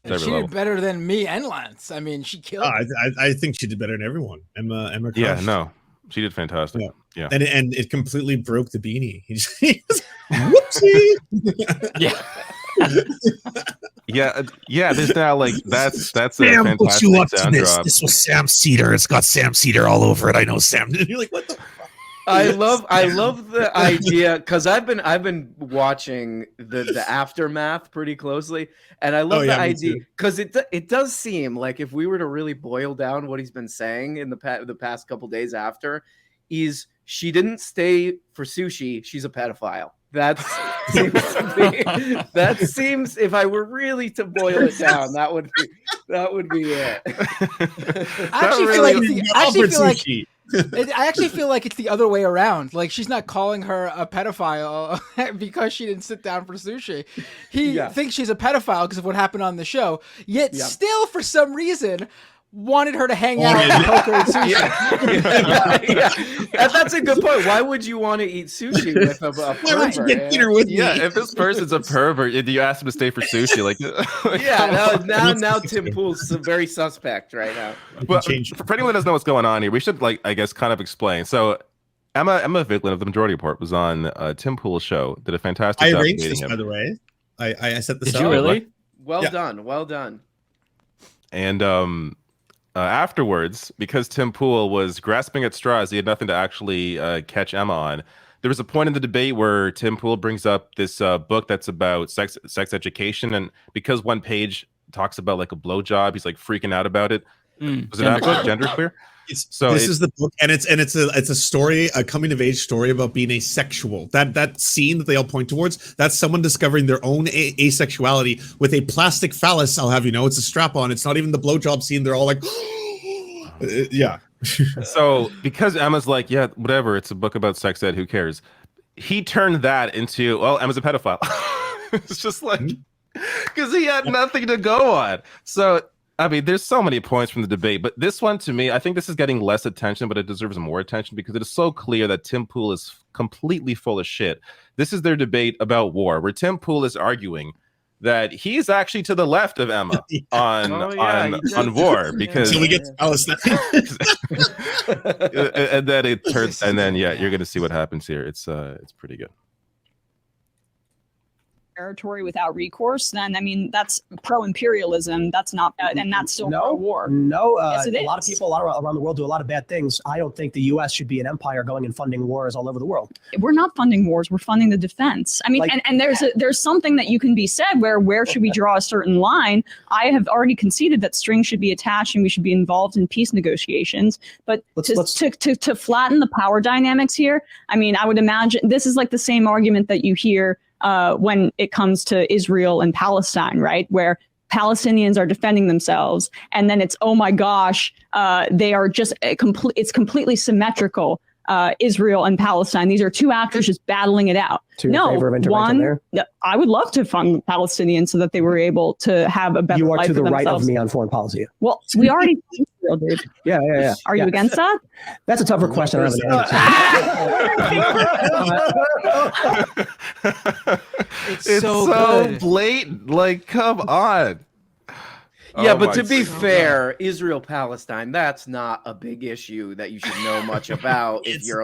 And she did better than me and Lance. I mean, she killed. I think she did better than everyone. Emma. Yeah, no, she did fantastic. Yeah. And it completely broke the beanie. He just whoopsie. yeah. There's now like that's a Sam fantastic puts you up to sound this. drop. This was Sam Cedar. It's got Sam Cedar all over it. I know Sam. And you're like, what the fuck? I love the idea because I've been watching the aftermath pretty closely, and I love the idea because it does seem like if we were to really boil down what he's been saying in the past couple days after, is she didn't stay for sushi, she's a pedophile. That seems if I were really to boil it down, that would be it. I actually feel like it's the other way around. Like she's not calling her a pedophile because she didn't sit down for sushi. He thinks she's a pedophile because of what happened on the show. Yet still, for some reason, wanted her to hang out and poke her at sushi. That's a good point. Why would you want to eat sushi with a pervert? Why would you get dinner with me? If this person's a pervert, you ask him to stay for sushi, like now Tim Pool's very suspect right now. But for anyone that doesn't know what's going on here, we should I guess kind of explain. So Emma Vigeland of the Majority Report was on Tim Pool's show, did a fantastic job. I arranged this, by the way. I set this up. Did you really? Well done. And afterwards, because Tim Pool was grasping at straws, he had nothing to actually catch Emma on. There was a point in the debate where Tim Pool brings up this book that's about sex education, and because one page talks about like a blowjob, he's like freaking out about it. Was it book Genderqueer? This is the book, and it's a story, a coming of age story about being asexual. That scene that they all point towards, that's someone discovering their own asexuality with a plastic phallus. I'll have you know, it's a strap on. It's not even the blowjob scene. They're all like, yeah. So because Emma's like, yeah, whatever, it's a book about sex ed, who cares? He turned that into, well, Emma's a pedophile. It's just like, because he had nothing to go on. So I mean, there's so many points from the debate, but this one, to me, I think this is getting less attention, but it deserves more attention because it is so clear that Tim Pool is completely full of shit. This is their debate about war, where Tim Pool is arguing that he's actually to the left of Emma on war because so we get to Palestine. and then it turns, and then you're going to see what happens here. It's pretty good. Territory without recourse, then I mean that's pro-imperialism. That's not, and that's still pro-war. No, yes, a lot of people around the world do a lot of bad things. I don't think the U.S. should be an empire going and funding wars all over the world. We're not funding wars. We're funding the defense. I mean, and there's something that you can be said where should we draw a certain line? I have already conceded that strings should be attached and we should be involved in peace negotiations. But to flatten the power dynamics here, I mean, I would imagine this is like the same argument that you hear when it comes to Israel and Palestine, right? Where Palestinians are defending themselves, and then it's, oh my gosh, they are just it's completely symmetrical. Israel and Palestine. These are two actors just battling it out. I would love to fund Palestinians so that they were able to have a better life. You are to the right of themselves. me on foreign policy. Well, we already Israel, dude. Yeah. Are you against that? That's a tougher question. It's so blatant. Like, come on. Yeah, but to be fair, Israel-Palestine, that's not a big issue that you should know much about if you're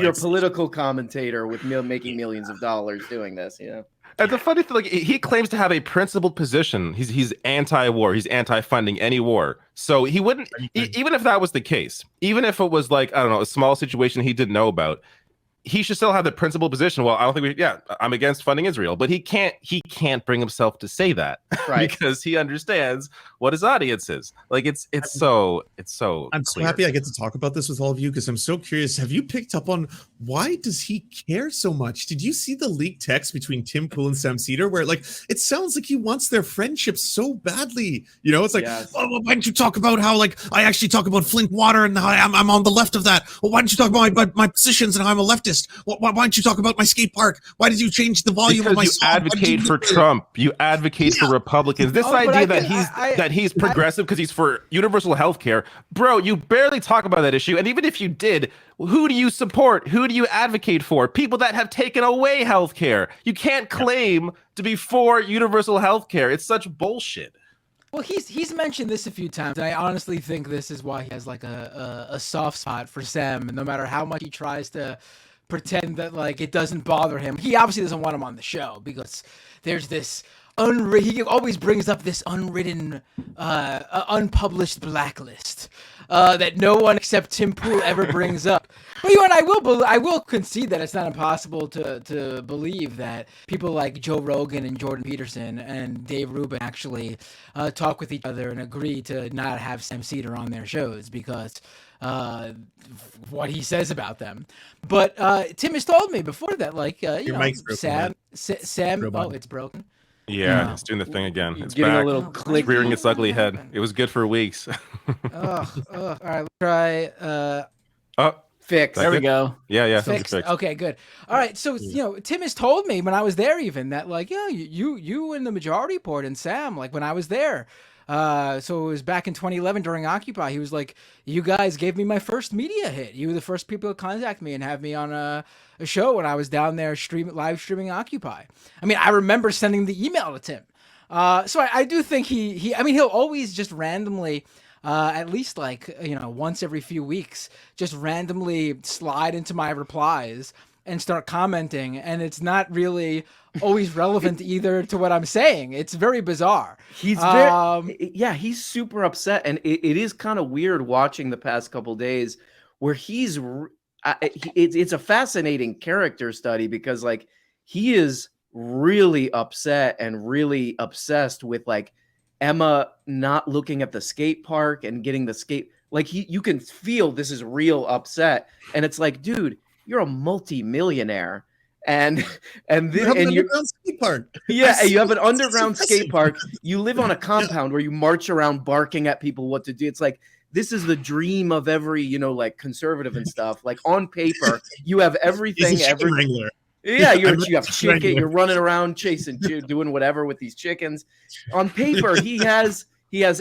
a political commentator with making millions of dollars doing this, you know. And the funny thing, like, he claims to have a principled position. He's anti-war. He's anti-funding any war. So he wouldn't, even if that was the case, even if it was like, I don't know, a small situation he didn't know about, he should still have the principled position. Well, I don't think I'm against funding Israel, but he can't bring himself to say that, right? Because he understands what his audience is. Like it's so I'm clear. so happy I get to talk about this with all of you because I'm so curious. Have you picked up on why does he care so much? Did you see the leaked text between Tim Pool and Sam Cedar where like it sounds like he wants their friendship so badly? You know, it's like, oh, well, why didn't you talk about how like I actually talk about Flint water and how I'm on the left of that? Well, why didn't you talk about my positions and how I'm a leftist? Why don't you talk about my skate park? Why did you change the volume of my song? You advocate for Trump. You advocate for Republicans. This idea that he's progressive because he's for universal health care. Bro, you barely talk about that issue. And even if you did, who do you support? Who do you advocate for? People that have taken away health care. You can't claim to be for universal health care. It's such bullshit. Well, he's mentioned this a few times, and I honestly think this is why he has like a soft spot for Sam. And no matter how much he tries to pretend that like it doesn't bother him, he obviously doesn't want him on the show because there's this he always brings up this unwritten, unpublished blacklist that no one except Tim Pool ever brings up. But you know what? I will concede that it's not impossible to believe that people like Joe Rogan and Jordan Peterson and Dave Rubin actually talk with each other and agree to not have Sam Seder on their shows because what he says about them. But Tim has told me before that, like, you know, Sam, oh, it's broken. Yeah, it's doing the thing again. It's getting back. a little click, rearing its ugly head. It was good for weeks. All right, let's try. Fix. There we go. Yeah, fixed. Okay, good. All right, so you know, Tim has told me when I was there, even that like, yeah, you and the Majority Report and Sam, like when I was there. So it was back in 2011 during Occupy. He was like, you guys gave me my first media hit. You were the first people to contact me and have me on a show when I was down there live streaming Occupy. I mean, I remember sending the email to Tim. So I do think he'll always just randomly, at least like, you know, once every few weeks, just randomly slide into my replies and start commenting, and it's not really always relevant either to what I'm saying. It's very bizarre. He's he's super upset, and it is kind of weird watching the past couple days where it's a fascinating character study because like he is really upset and really obsessed with like Emma not looking at the skate park and getting the skate. Like you can feel this is real upset, and it's like, dude, you're a multi-millionaire, and you have an underground skate park. Yeah, you have an underground skate park. You live on a compound where you march around barking at people what to do. It's like this is the dream of every, you know, like conservative and stuff. Like on paper, you have everything. Yeah, you have chicken. You're running around chasing, doing whatever with these chickens. On paper, he has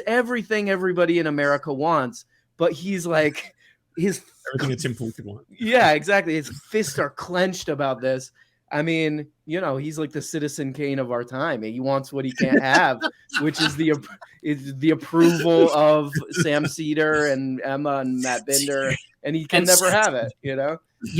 everything everybody in America wants, but he's like everything that Tim Pool could want. Yeah, exactly. His fists are clenched about this. I mean, you know, he's like the Citizen Kane of our time. He wants what he can't have, which is the approval of Sam Seder and Emma and Matt Binder, and he can never have it. You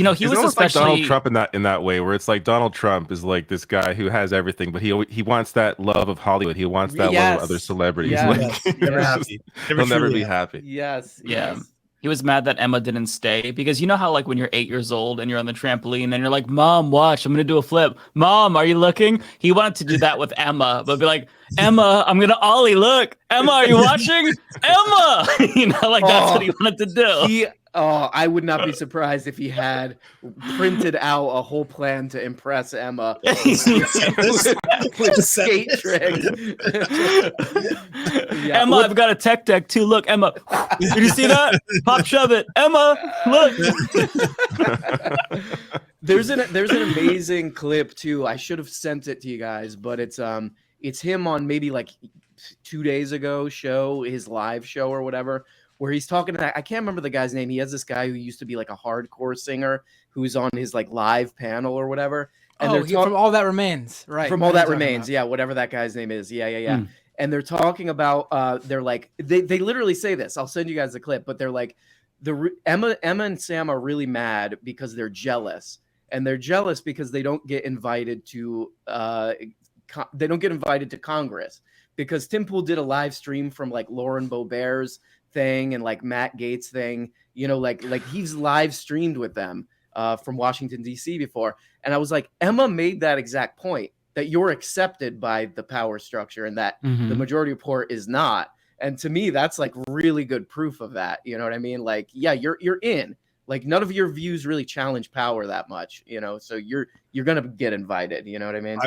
know, he was especially like Donald Trump in that way, where it's like Donald Trump is like this guy who has everything, but he wants that love of Hollywood. He wants that love of other celebrities. Yes. Like, he'll never be happy. Yes. Yeah. He was mad that Emma didn't stay because you know how like when you're 8 years old and you're on the trampoline and you're like, Mom, watch, I'm going to do a flip. Mom, are you looking? He wanted to do that with Emma, but be like, Emma, I'm going to ollie, look. Emma, are you watching? Emma! You know, like that's what he wanted to do. I would not be surprised if he had printed out a whole plan to impress Emma with skate tricks. Emma, I've got a tech deck too. Look, Emma, did you see that? Pop shove it. Emma, look. There's an amazing clip too. I should have sent it to you guys, but it's him on maybe like 2 days ago show, his live show or whatever, where he's talking to, I can't remember the guy's name. He has this guy who used to be like a hardcore singer who's on his like live panel or whatever. And from All That Remains, right? From All That Remains, yeah, whatever that guy's name is. Yeah. And they're talking about, they're like, they literally say this. I'll send you guys the clip, but they're like, Emma and Sam are really mad because they're jealous. And they're jealous because they don't get invited to, Congress. Because Tim Pool did a live stream from like Lauren Boebert's thing and like Matt Gaetz thing, you know, like he's live streamed with them from Washington, D.C. before. And I was like, Emma made that exact point, that you're accepted by the power structure and that the Majority Report is not. And to me, that's like really good proof of that. You know what I mean? Like, yeah, you're in. Like none of your views really challenge power that much, you know, so you're going to get invited. You know what I mean?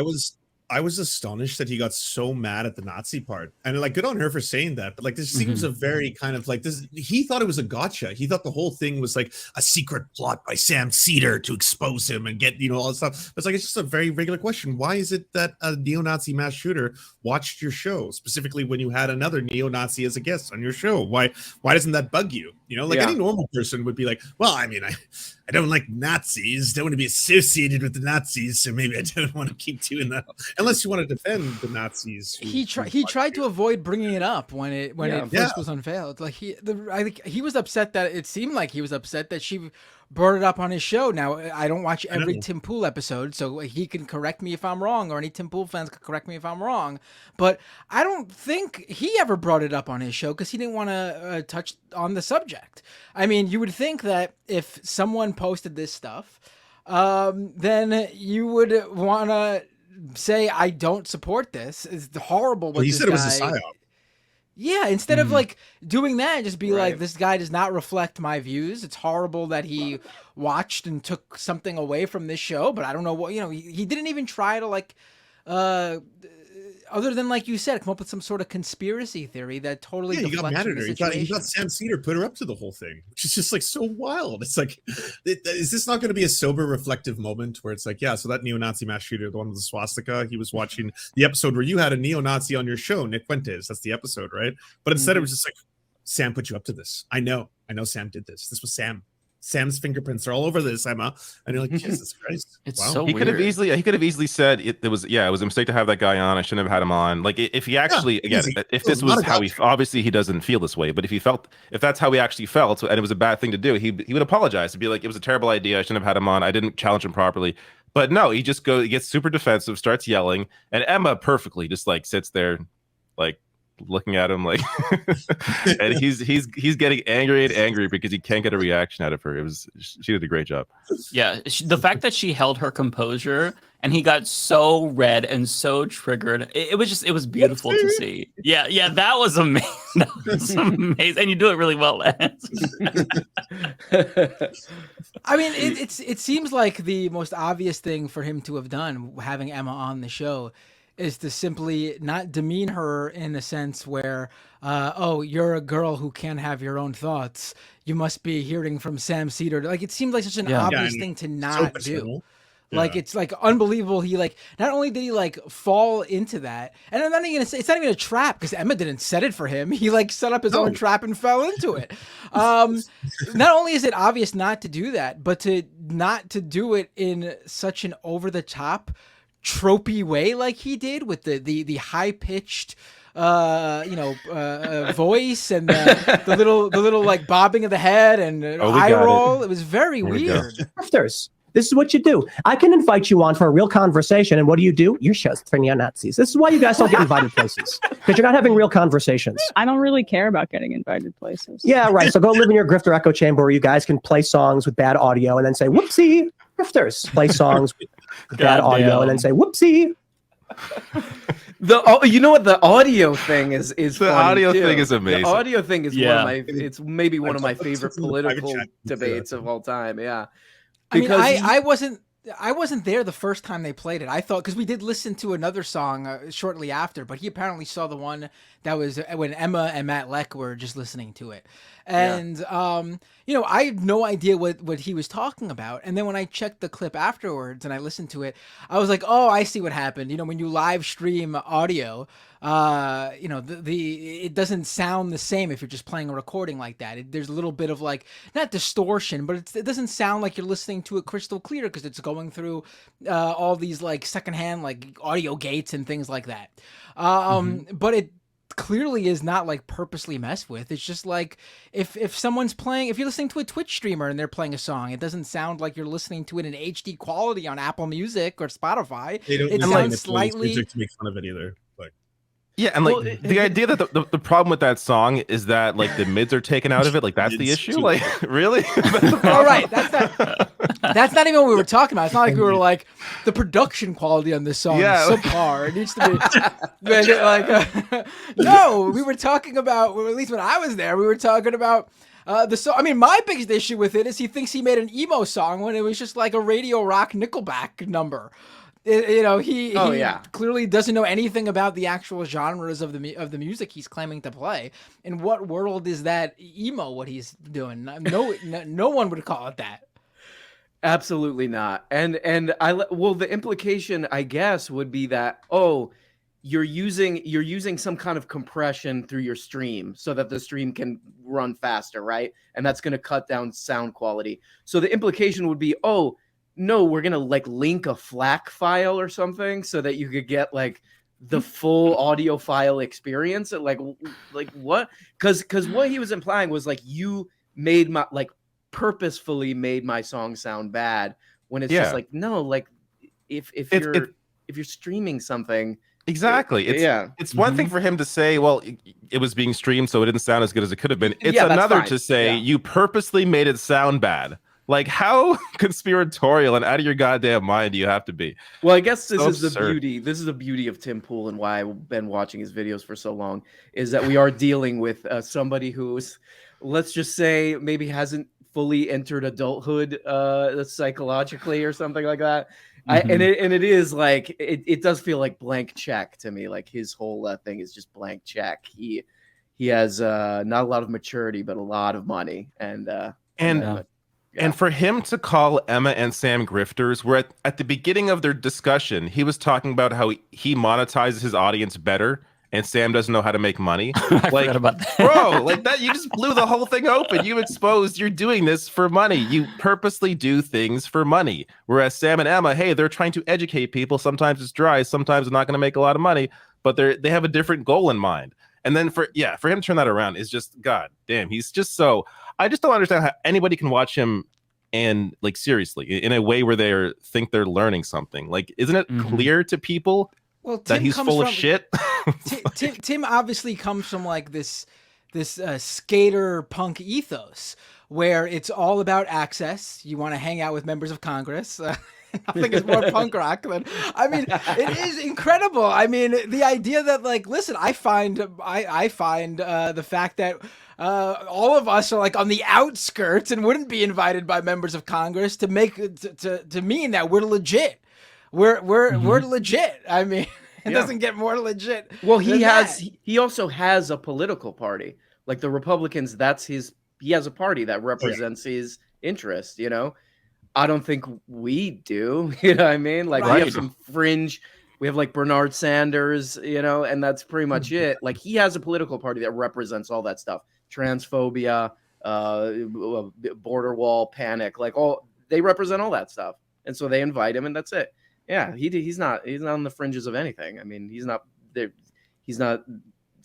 I was astonished that he got so mad at the Nazi part, and like good on her for saying that. But like this seems a very kind of like this. He thought it was a gotcha. He thought the whole thing was like a secret plot by Sam Seder to expose him and get, you know, all this stuff. It's like, it's just a very regular question. Why is it that a neo-Nazi mass shooter watched your show, specifically when you had another neo-Nazi as a guest on your show? Why doesn't that bug you? You know, like any normal person would be like, well, I mean, I don't like Nazis. Don't want to be associated with the Nazis. So maybe I don't want to keep doing that unless you want to defend the Nazis. He tried to avoid bringing it up when it first was unveiled. Like I think he was upset that it seemed like he was upset that she brought it up on his show. Now, I don't watch every Tim Pool episode, so he can correct me if I'm wrong, or any Tim Pool fans can correct me if I'm wrong. But I don't think he ever brought it up on his show because he didn't want to touch on the subject. I mean, you would think that if someone posted this stuff, then you would want to say, I don't support this. It's horrible. Well, he said it was a psyop. Yeah, instead of like doing that, just be like, this guy does not reflect my views. It's horrible that he watched and took something away from this show, but I don't know what, he didn't even try to like, other than like you said, come up with some sort of conspiracy theory that totally he got mad at her. He got Sam Cedar put her up to the whole thing, which is just like so wild. It's like, is this not going to be a sober, reflective moment where it's like, yeah, so that neo-Nazi mass shooter, the one with the swastika, he was watching the episode where you had a neo-Nazi on your show, Nick Fuentes. That's the episode, right? But instead it was just like, Sam put you up to this. I know Sam did this. This was Sam. Sam's fingerprints are all over this, Emma. And you're like, Jesus Christ. It's so he weird. He could have easily said it was a mistake to have that guy on. I shouldn't have had him on. Like if he actually, if this was how obviously he doesn't feel this way, but if that's how he actually felt and it was a bad thing to do, he would apologize and be like, it was a terrible idea. I shouldn't have had him on. I didn't challenge him properly. But no, he gets super defensive, starts yelling, and Emma perfectly just like sits there like looking at him like and he's getting angry because he can't get a reaction out of her. She did a great job. Yeah, the fact that she held her composure and he got so red and so triggered, it was beautiful to see. Yeah, that was amazing. And you do it really well, Lance. I mean, it seems like the most obvious thing for him to have done, having Emma on the show, is to simply not demean her in a sense where, you're a girl who can't have your own thoughts. You must be hearing from Sam Cedar. Like, it seems like such an obvious thing to not do. Like, it's like unbelievable. He like, not only did he like fall into that, and I'm not even gonna say it's not even a trap because Emma didn't set it for him. He like set up his own trap and fell into it. Not only is it obvious not to do that, but not to do it in such an over the top, tropey way like he did with the high pitched voice and the little like bobbing of the head and eye roll. It was very weird. This is what you do. I can invite you on for a real conversation, and what do? Your show's for neo-Nazis. This is why you guys don't get invited places, because you're not having real conversations. I don't really care about getting invited places. Yeah, right. So go live in your grifter echo chamber where you guys can play songs with bad audio and then say, whoopsie, grifters. Play songs with bad audio and then say, whoopsie. You know what, the audio thing is the audio thing is amazing. The audio thing is it's maybe one of my favorite political debates of all time. Yeah. Because I wasn't there the first time they played it. I thought, because we did listen to another song shortly after, but he apparently saw the one that was when Emma and Matt Leck were just listening to it. And, I had no idea what he was talking about. And then when I checked the clip afterwards and I listened to it, I was like, oh, I see what happened. When you live stream audio, it doesn't sound the same if you're just playing a recording like that. There's a little bit of like, not distortion, but it doesn't sound like you're listening to it crystal clear because it's going through all these like secondhand like audio gates and things like that. But it clearly is not like purposely messed with. It's just like if someone's playing, if you're listening to a Twitch streamer and they're playing a song, it doesn't sound like you're listening to it in HD quality on Apple Music or Spotify. It sounds slightly to make fun of it either. Yeah, and like the idea that the problem with that song is that like the mids are taken out of it, like that's the issue. Like, really? All right, that's not even what we were talking about. It's not like we were like the production quality on this song is subpar. It needs to be no. We were talking about, well, at least when I was there, we were talking about the song. I mean, my biggest issue with it is he thinks he made an emo song when it was just like a radio rock Nickelback number. He clearly doesn't know anything about the actual genres of the music he's claiming to play. In what world is that emo? What he's doing? No one would call it that. Absolutely not. And the implication, I guess, would be that you're using some kind of compression through your stream so that the stream can run faster, right? And that's going to cut down sound quality. So the implication would be, oh no, we're going to like link a FLAC file or something so that you could get like the full audio file experience. Like what? Because what he was implying was like, you made my, like, purposefully made my song sound bad, when it's just like, no, like if you're streaming something. Exactly. It's one thing for him to say, well, it was being streamed, so it didn't sound as good as it could have been. It's another to say, you purposely made it sound bad. Like, how conspiratorial and out of your goddamn mind do you have to be? Well, I guess this is the beauty. This is the beauty of Tim Pool and why I've been watching his videos for so long, is that we are dealing with somebody who's, let's just say, maybe hasn't fully entered adulthood psychologically or something like that. And it is like, it does feel like blank check to me. Like his whole thing is just blank check. He has not a lot of maturity, but a lot of money. And for him to call Emma and Sam grifters, where at the beginning of their discussion, he was talking about how he monetizes his audience better and Sam doesn't know how to make money. I forgot about that. Bro, like that, you just blew the whole thing open. You exposed you're doing this for money. You purposely do things for money. Whereas Sam and Emma, hey, they're trying to educate people. Sometimes it's dry. Sometimes they're not going to make a lot of money, but they have a different goal in mind. And then for him to turn that around is just, god damn, he's just so, I just don't understand how anybody can watch him and like seriously in a way where they think they're learning something. Like, isn't it clear to people that he's full of shit? Tim obviously comes from like this skater punk ethos where it's all about access. You want to hang out with members of Congress. Nothing is more punk rock than, I mean, it is incredible. I mean, the idea that like, listen, I find the fact that all of us are like on the outskirts and wouldn't be invited by members of Congress to make to mean that we're legit. We're legit. I mean, it doesn't get more legit. Well, he also has a political party. Like the Republicans, he has a party that represents his interest, you know? I don't think we do, you know what I mean? Like we have some fringe, we have like Bernard Sanders, you know, and that's pretty much it. Like he has a political party that represents all that stuff. Transphobia, border wall panic, like they represent all that stuff. And so they invite him and that's it. Yeah, he's not on the fringes of anything. I mean, he's not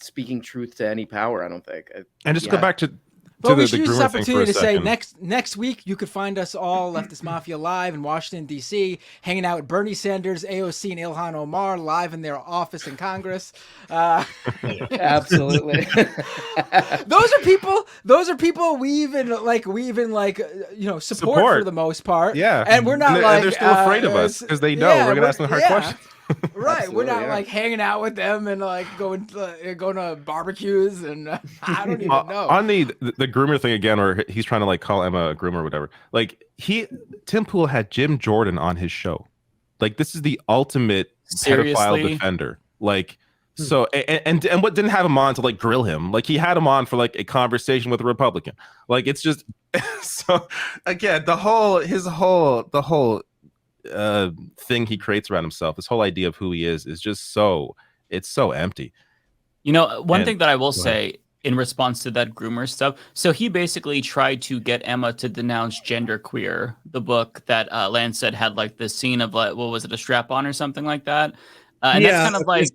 speaking truth to any power, I don't think. And just go back to Well, we should use this opportunity to say next week you could find us all Leftist Mafia live in Washington, D.C., hanging out with Bernie Sanders, AOC, and Ilhan Omar live in their office in Congress. Absolutely. Those are people we even support for the most part. Yeah. And we're not and they're still afraid of us because they know we're going to ask them hard questions. Right, absolutely, we're not like hanging out with them and like going to barbecues and I don't even know. On the groomer thing again, where he's trying to like call Emma a groomer or whatever. Like Tim Pool had Jim Jordan on his show. Like this is the ultimate pedophile defender. Like so, and what didn't have him on to like grill him? Like he had him on for like a conversation with a Republican. Like it's just so again the whole thing he creates around himself, this whole idea of who he is just so empty. You know, one thing that I will say in response to that groomer stuff, so he basically tried to get Emma to denounce Genderqueer, the book that Lance said had like this scene of like, what was it, a strap on or something like that, and that's kind of like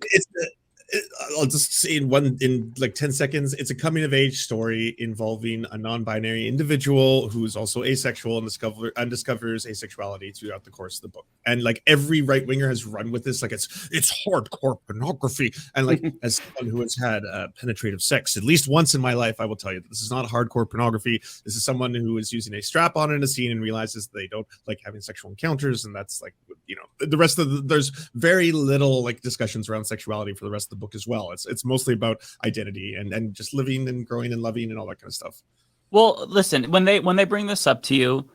I'll just say in like 10 seconds, it's a coming of age story involving a non-binary individual who is also asexual and discovers asexuality throughout the course of the book. And like every right winger has run with this, like it's hardcore pornography. And like as someone who has had penetrative sex at least once in my life, I will tell you that this is not hardcore pornography. This is someone who is using a strap on in a scene and realizes they don't like having sexual encounters, and that's like, you know, the rest of there's very little like discussions around sexuality for the rest of the book as well. It's mostly about identity and just living and growing and loving and all that kind of stuff. Well, listen, when they bring this up to you,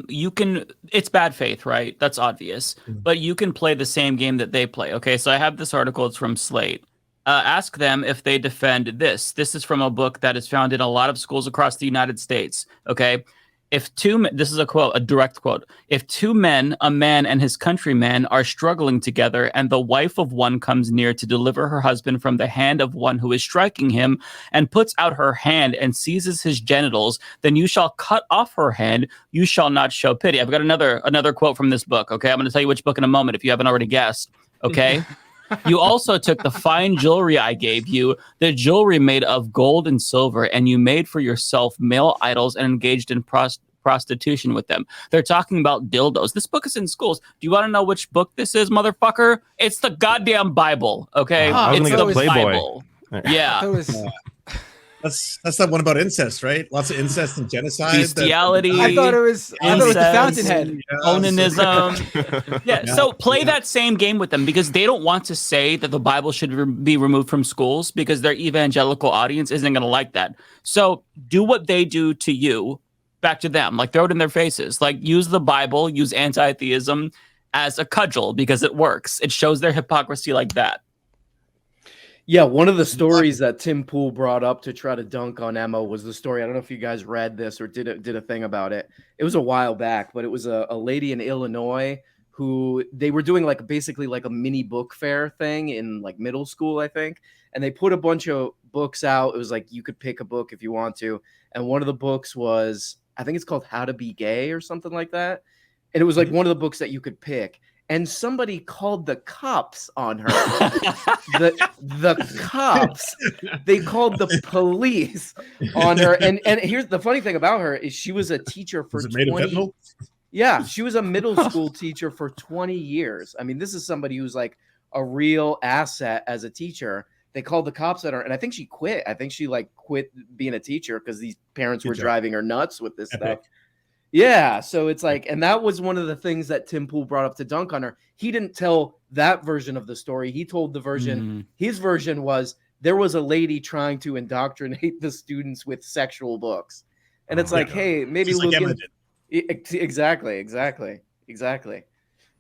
you can, it's bad faith, right? That's obvious, but you can play the same game that they play. Okay, so I have this article, it's from Slate. Ask them if they defend this. This is from a book that is found in a lot of schools across the United States. Okay, this is a quote, a direct quote. If two men, a man and his countryman, are struggling together, and the wife of one comes near to deliver her husband from the hand of one who is striking him, and puts out her hand and seizes his genitals, then you shall cut off her hand. You shall not show pity. I've got another quote from this book. Okay, I'm going to tell you which book in a moment if you haven't already guessed. Okay. You also took the fine jewelry I gave you, the jewelry made of gold and silver, and you made for yourself male idols and engaged in prostitution with them. They're talking about dildos. This book is in schools. Do you want to know which book this is, motherfucker? It's the goddamn Bible, okay? It's the Bible. Yeah. That's that one about incest, right? Lots of incest and genocide. Bestiality. I thought it was the Fountainhead. Onanism. Yeah. So play that same game with them, because they don't want to say that the Bible should be removed from schools, because their evangelical audience isn't going to like that. So do what they do to you back to them. Like, throw it in their faces. Like, use the Bible, use anti-theism as a cudgel, because it works. It shows their hypocrisy like that. Yeah, one of the stories that Tim Pool brought up to try to dunk on Emma was the story. I don't know if you guys read this or did a thing about it. It was a while back, but it was a lady in Illinois who they were doing basically a mini book fair thing in middle school, I think. And they put a bunch of books out. It was you could pick a book if you want to. And one of the books was, I think it's called How to Be Gay or something like that. And it was one of the books that you could pick. And somebody called the cops on her. the cops, they called the police on her. And here's the funny thing about her is she was a teacher for 20. Yeah, she was a middle school teacher for 20 years. I mean, this is somebody who's a real asset as a teacher. They called the cops on her, and I think she quit. I think she quit being a teacher because these parents were driving her nuts with this stuff. Yeah, so it's and that was one of the things that Tim Pool brought up to dunk on her. He didn't tell that version of the story. He told the version, his version was there was a lady trying to indoctrinate the students with sexual books. And it's hey, maybe look into Exactly.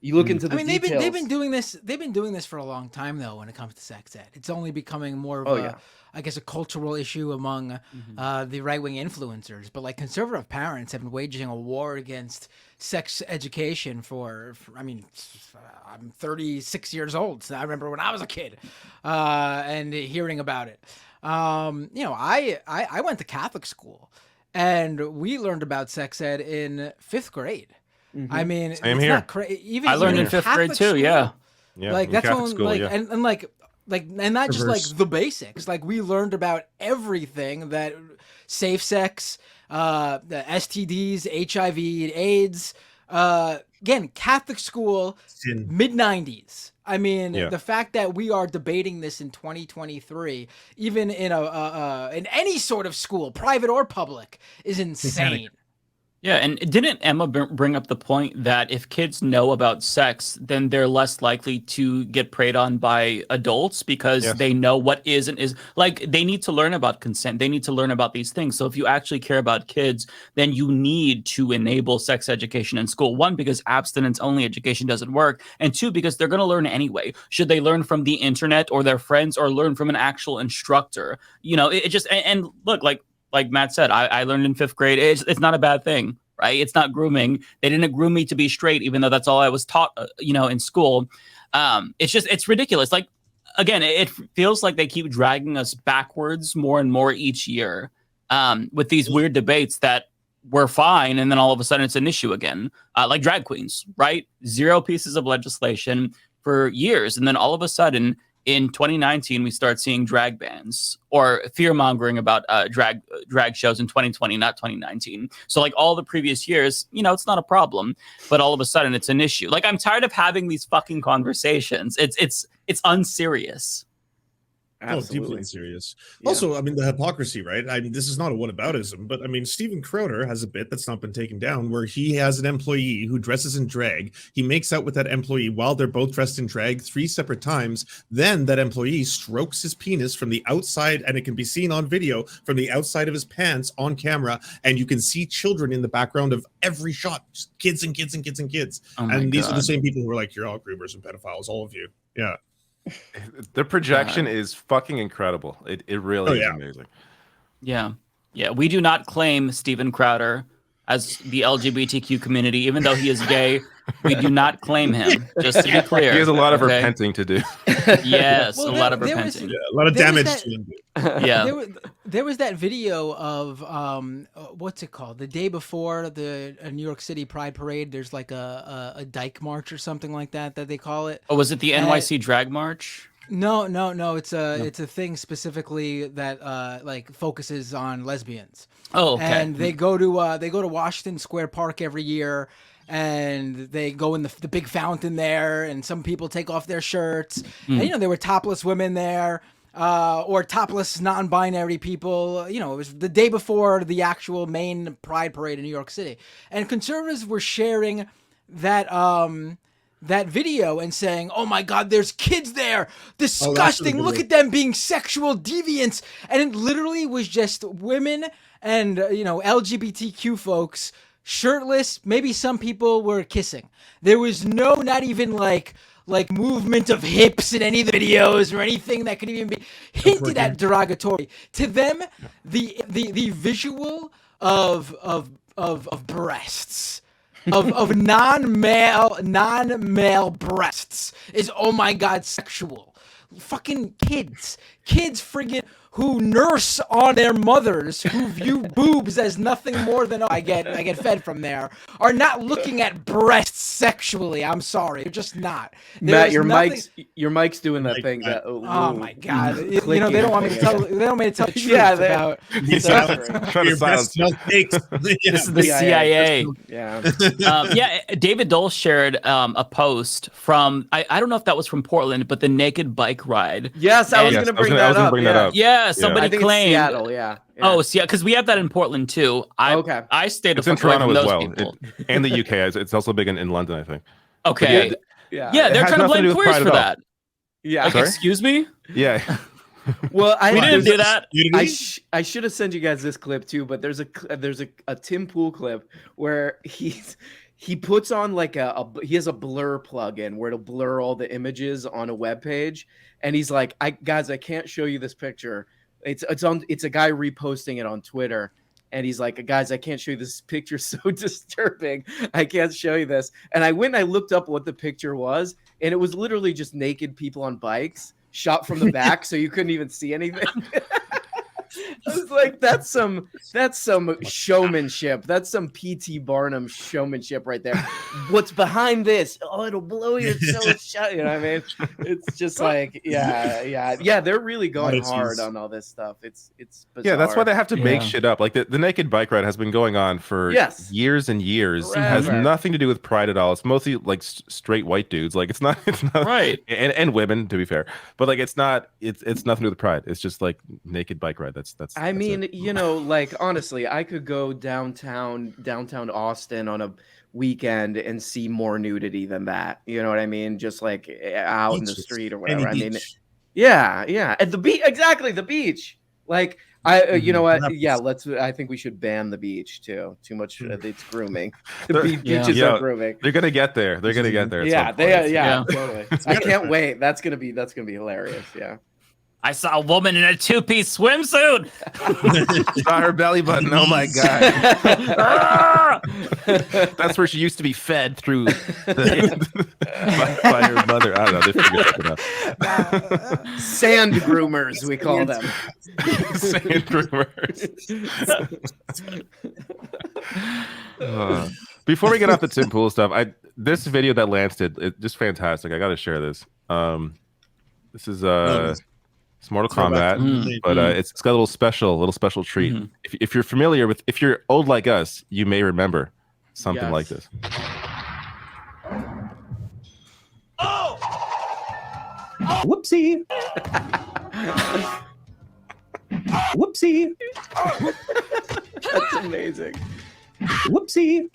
You look into the details. They've been doing this for a long time though when it comes to sex ed. It's only becoming more of I guess a cultural issue among the right-wing influencers. But conservative parents have been waging a war against sex education for I'm 36 years old. So I remember when I was a kid and hearing about it. I went to Catholic school and we learned about sex ed in 5th grade. Mm-hmm. I mean, Same here. Even I learned in 5th grade too. School, yeah. That's when school, and not just the basics. We learned about everything that safe sex, the STDs, HIV, and AIDS. Again, Catholic school, mid-90s. I mean, the fact that we are debating this in 2023, even in in any sort of school, private or public, is insane. Yeah, and didn't Emma bring up the point that if kids know about sex, then they're less likely to get preyed on by adults because they know what is and is they need to learn about consent. They need to learn about these things. So if you actually care about kids, then you need to enable sex education in school. 1, because abstinence-only education doesn't work, and 2, because they're going to learn anyway. Should they learn from the internet or their friends or learn from an actual instructor? It just and look like Matt said, I learned in 5th grade. It's not a bad thing, right? It's not grooming. They didn't groom me to be straight, even though that's all I was taught, in school. It's ridiculous. Again, it feels like they keep dragging us backwards more and more each year with these weird debates that were fine, and then all of a sudden it's an issue again. Like drag queens, right? 0 pieces of legislation for years, and then all of a sudden, in 2019, we start seeing drag bans or fear mongering about drag shows in 2020, not 2019. So all the previous years, it's not a problem, but all of a sudden it's an issue. I'm tired of having these fucking conversations. It's unserious. Absolutely. Oh, deeply serious. Yeah. Also, the hypocrisy, right? This is not a whataboutism, but Steven Crowder has a bit that's not been taken down where he has an employee who dresses in drag. He makes out with that employee while they're both dressed in drag 3 separate times. Then that employee strokes his penis from the outside, and it can be seen on video from the outside of his pants on camera. And you can see children in the background of every shot, just kids and kids and kids and kids. Oh and these are the same people who are you're all groomers and pedophiles, all of you. Yeah. The projection is fucking incredible. It really is amazing. Yeah. We do not claim Steven Crowder as the LGBTQ community, even though he is gay. We do not claim him, just to be clear. He has a lot of repenting to do. Yes, Well, a lot of repenting. A lot of damage to him. Yeah. There was that video of what's it called? The day before the New York City Pride Parade, there's like a dyke march or something like that they call it. Oh, was it the NYC Drag March? No. It's a thing specifically that like focuses on lesbians. Oh, okay. And they go to Washington Square Park every year. And they go in the big fountain there, and some people take off their shirts. And, there were topless women there, or topless non-binary people. It was the day before the actual main Pride Parade in New York City. And conservatives were sharing that video and saying, "Oh my God, there's kids there! Disgusting! Look at them being sexual deviants!" And it literally was just women and LGBTQ folks, shirtless. Maybe some people were kissing. There was not even like movement of hips in any of the videos or anything that could even be hinted at derogatory. To them, the visual of breasts, of non-male breasts is, oh my God, sexual. Fucking kids friggin' who nurse on their mothers, who view boobs as nothing more than, I get fed from there, are not looking at breasts sexually. I'm sorry, they're just not. Matt, your mic's doing that thing. Oh my God! They don't want me to tell. They don't want me to tell the truth about. Trying to silence. This is the CIA. Yeah. David Dole shared a post from I don't know if that was from Portland, but the naked bike ride. Yes, I was going to bring that up. Yeah, somebody I think claimed. it's Seattle, yeah. Oh, yeah, because we have that in Portland too. I stayed It's in Toronto as well, people. and the UK. It's also big in London, I think. Okay. Yeah, they're trying to blame queers for that. Yeah. Like, excuse me? Yeah. Well, we didn't do that. I should have sent you guys this clip too, but there's a Tim Pool clip where he puts on like he has a blur plugin where it'll blur all the images on a web page, and he's like, I can't show you this picture. It's a guy reposting it on Twitter, and he's like, guys, I can't show you this picture, so disturbing. I can't show you this. And I went and I looked up what the picture was, and it was literally just naked people on bikes shot from the back, so you couldn't even see anything. I was like, that's some showmanship. That's some P.T. Barnum showmanship right there. What's behind this? Oh, it'll blow your shut. You know what I mean? It's just like, yeah. They're really going hard on all this stuff. It's bizarre. Yeah, that's why they have to make shit up. Like the naked bike ride has been going on for years and years. It has nothing to do with pride at all. It's mostly like straight white dudes. Like it's not right. And women, to be fair. But like it's nothing to do with pride. It's just like naked bike ride. That's like honestly, I could go downtown Austin on a weekend and see more nudity than that. You know what I mean? Just like out in the street or whatever. I mean, yeah. At the beach, exactly, the beach. Like you know what? Yeah, I think we should ban the beach too. Too much. It's grooming. The beaches are grooming. They're gonna get there. They're gonna get there. Yeah, totally. I can't wait. That's gonna be hilarious. Yeah. I saw a woman in a two-piece swimsuit. Saw her belly button. Oh my God. That's where she used to be fed through by her mother. I don't know. They figured something out. Sand groomers, we call them. Sand groomers. Before we get off the Tim Pool stuff, this video that Lance did, it's just fantastic. I got to share this. This is it's Mortal Kombat, but it's got a little special treat. If you're familiar with, if you're old like us, you may remember something like this. Oh! Whoopsie! Whoopsie! That's amazing. Whoopsie!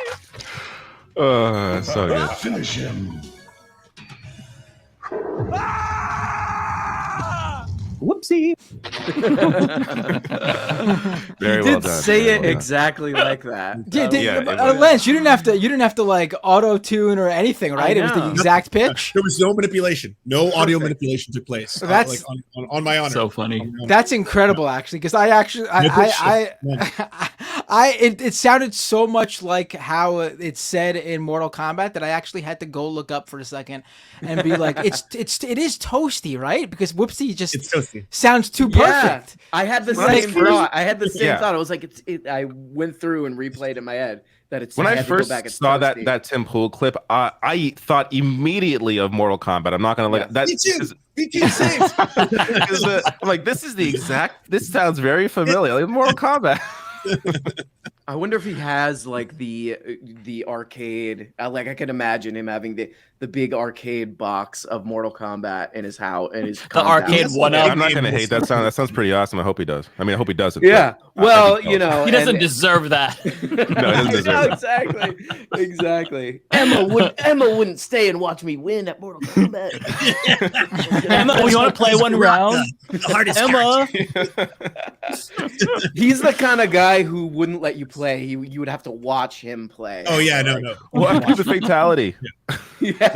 So good. Finish him. Whoopsie! Whoopsie. Very You well did done. say Very it well done. exactly like that. Lance, you didn't have to like auto tune or anything, right? It was the exact pitch. There was no manipulation. No audio manipulation took place. That's on my honor. So funny. That's incredible, actually, because it sounded so much like how it's said in Mortal Kombat that I actually had to go look up for a second and be like, it is toasty, right? Because Whoopsie just sounds too perfect. I had the same thought. I had the same thought. I was like, I went through and replayed in my head that it's. When I first saw that Tim Pool clip, I thought immediately of Mortal Kombat. I'm not gonna let that. I'm like, this is the exact. This sounds very familiar, like Mortal Kombat. I wonder if he has like the arcade. Like I can imagine him having the big arcade box of Mortal Kombat in his house. In his the arcade one. I'm not gonna hate that sound. That sounds pretty awesome. I hope he does. I mean, I hope he doesn't. Yeah. Well, you know, he doesn't deserve that. No, he doesn't deserve it. Exactly. Emma wouldn't stay and watch me win at Mortal Kombat. Emma, you want to play one round? The hardest Emma. He's the kind of guy who wouldn't let you play. You would have to watch him play. Oh yeah, no. What the fatality? Yeah.